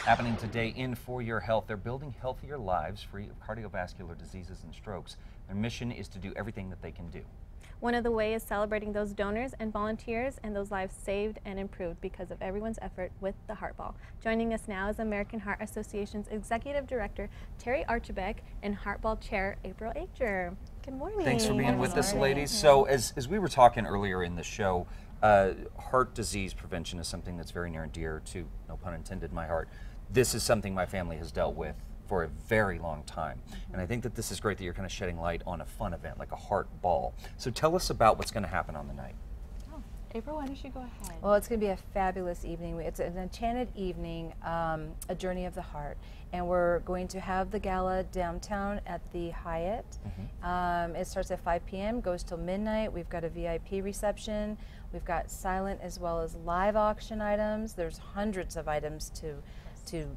Happening today in For Your Health. They're building healthier lives free of cardiovascular diseases and strokes. Their mission is to do everything that they can do. One of the ways is celebrating those donors and volunteers and those lives saved and improved because of everyone's effort with the Heart Ball. Joining us now is American Heart Association's Executive Director, Terry Archibek, and Heart Ball Chair, April Acher. Good morning. Thanks for being with us, ladies. So as we were talking earlier in the show, heart disease prevention is something that's very near and dear to, no pun intended, my heart. This is something my family has dealt with for a very long time. And I think that this is great that you're kind of shedding light on a fun event like a Heart Ball. So tell us about what's going to happen on the night. April, why don't you go ahead? Well, it's going to be a fabulous evening. It's an enchanted evening, a journey of the heart. And we're going to have the gala downtown at the Hyatt. It starts at 5 p.m., goes till midnight. We've got a VIP reception. We've got silent as well as live auction items. There's hundreds of items to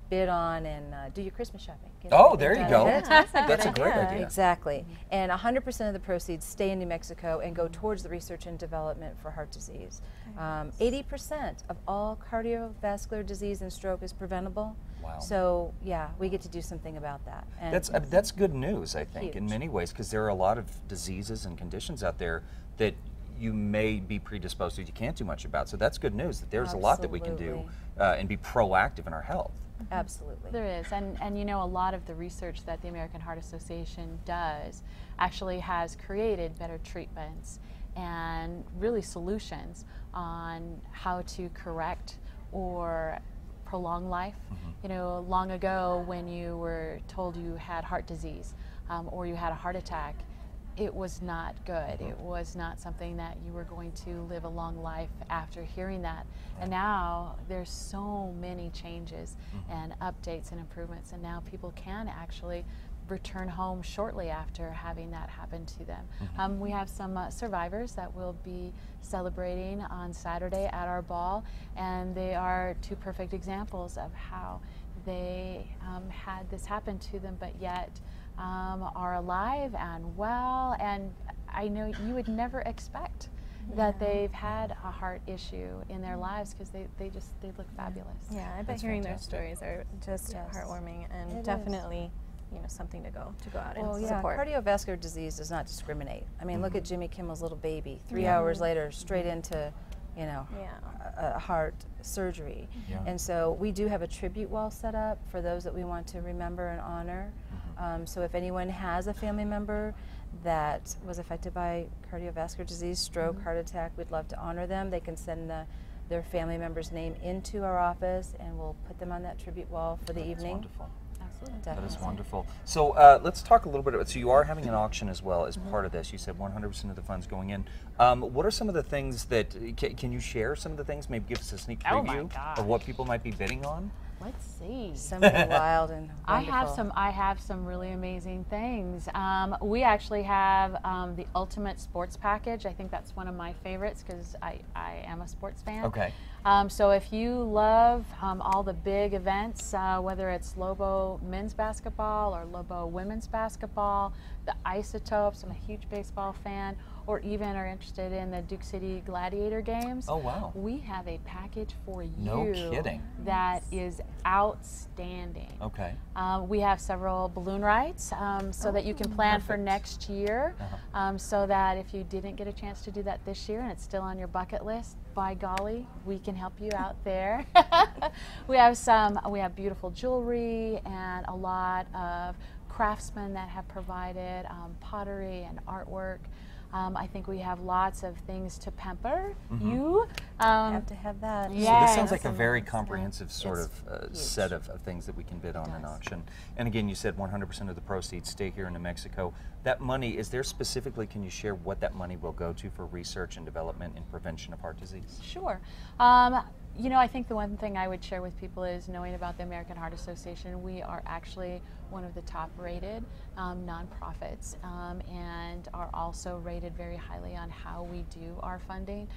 bid on and do your Christmas shopping. Oh, there you go. That's a great idea. Exactly. And 100% of the proceeds stay in New Mexico and go towards the research and development for heart disease. 80% of all cardiovascular disease and stroke is preventable. Wow. So, yeah, we get to do something about that. And That's good news, I think, in huge. many ways, because there are a lot of diseases and conditions out there that you may be predisposed to, you can't do much about. So that's good news that there's a lot that we can do and be proactive in our health. Absolutely. There is, and you know, a lot of the research that the American Heart Association does actually has created better treatments and really solutions on how to correct or prolong life. You know, long ago when you were told you had heart disease or you had a heart attack, it was not good. It was not something that you were going to live a long life after hearing that. And now there's so many changes and updates and improvements, and now people can actually return home shortly after having that happen to them. We have some survivors that will be celebrating on Saturday at our ball, and they are two perfect examples of how they had this happen to them, but yet are alive and well, and I know you would never expect that they've had a heart issue in their lives because they look fabulous. Yeah, I bet That's hearing fantastic. their stories are just heartwarming and It definitely something to go out and Well, yeah, support. cardiovascular disease does not discriminate. I mean, look at Jimmy Kimmel's little baby. 3 Yeah. hours later, straight into, you know, Yeah. a heart surgery. Yeah. And so we do have a tribute wall set up for those that we want to remember and honor. So if anyone has a family member that was affected by cardiovascular disease, stroke, heart attack, we'd love to honor them. They can send their family member's name into our office, and we'll put them on that tribute wall for the That's evening. wonderful. Absolutely. That is Definitely. wonderful. So let's talk a little bit about, so you are having an auction as well as part of this. You said 100% of the funds going in. What are some of the things that, can you share some of the things, maybe give us a sneak Oh my preview of what people might be bidding on? Let's see. Something wild and wonderful. I have some really amazing things. We actually have the Ultimate Sports Package. I think that's one of my favorites because I am a sports fan. Okay. So if you love all the big events, whether it's Lobo men's basketball or Lobo women's basketball, the Isotopes, I'm a huge baseball fan, or even are interested in the Duke City Gladiator games. Oh, wow. We have a package for you. No kidding. That is outstanding. Okay. We have several balloon rides so that you can plan for next year, so that if you didn't get a chance to do that this year and it's still on your bucket list, by golly, we can help you out there. We have beautiful jewelry and a lot of craftsmen that have provided pottery and artwork. I think we have lots of things to pamper you. Have to have that. So Yeah. this sounds Yes. like a very comprehensive sort It's of huge. set of things that we can bid on in auction. And again, you said 100% of the proceeds stay here in New Mexico. That money, is there specifically, can you share what that money will go to for research and development and prevention of heart disease? Sure. You know, I think the one thing I would share with people is knowing about the American Heart Association. We are actually one of the top rated nonprofits and are also rated very highly on how we do our funding.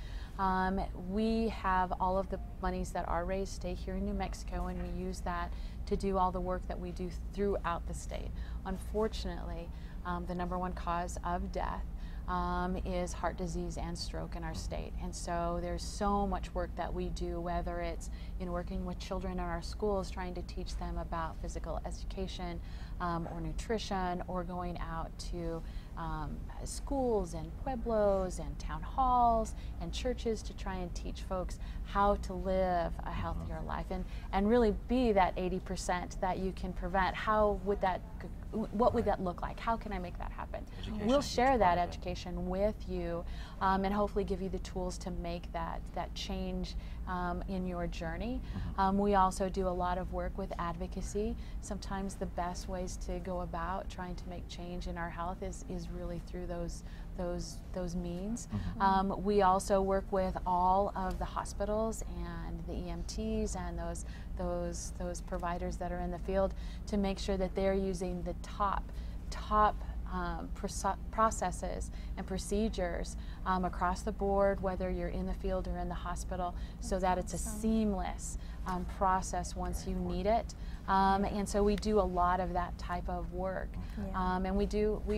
We have all of the monies that are raised stay here in New Mexico, and we use that to do all the work that we do throughout the state. Unfortunately, the #1 cause of death is heart disease and stroke in our state. And so there's so much work that we do, whether it's in working with children in our schools, trying to teach them about physical education or nutrition, or going out to schools and pueblos and town halls and churches to try and teach folks how to live a healthier life and really be that 80% that you can prevent. What would that look like? How can I make that happen? We'll share that education with you and hopefully give you the tools to make that change in your journey. We also do a lot of work with advocacy. Sometimes the best ways to go about trying to make change in our health is really through those means. We also work with all of the hospitals and the EMTs and those providers that are in the field to make sure that they're using the top processes and procedures across the board, whether you're in the field or in the hospital, so that it's a seamless process once you need it. And so we do a lot of that type of work. And we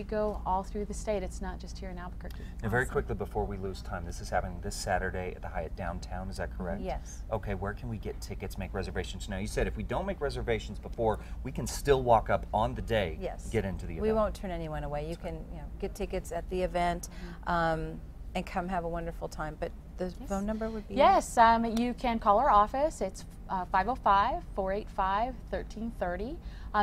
go all through the state. It's not just here in Albuquerque. Now, very quickly before we lose time, this is happening this Saturday at the Hyatt downtown, is that correct? Yes. Okay, where can we get tickets, make reservations? Now, you said if we don't make reservations before, we can still walk up on the day, get into the event. We won't turn anyone away. You can get tickets at the event and come have a wonderful time. But the phone number would be? Yes, you can call our office. It's 505-485-1330.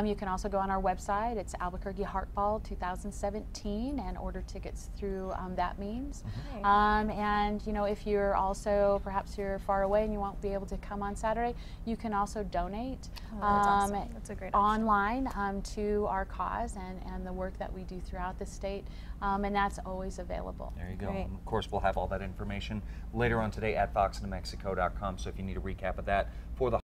You can also go on our website. It's Albuquerque Heartball 2017 and order tickets through that means. And if you're also, perhaps you're far away and you won't be able to come on Saturday, you can also donate that's awesome. That's a great option. online to our cause and the work that we do throughout the state. And that's always available. There you go. And of course, we'll have all that information later on today at foxnewmexico.com. So if you need a recap of that for the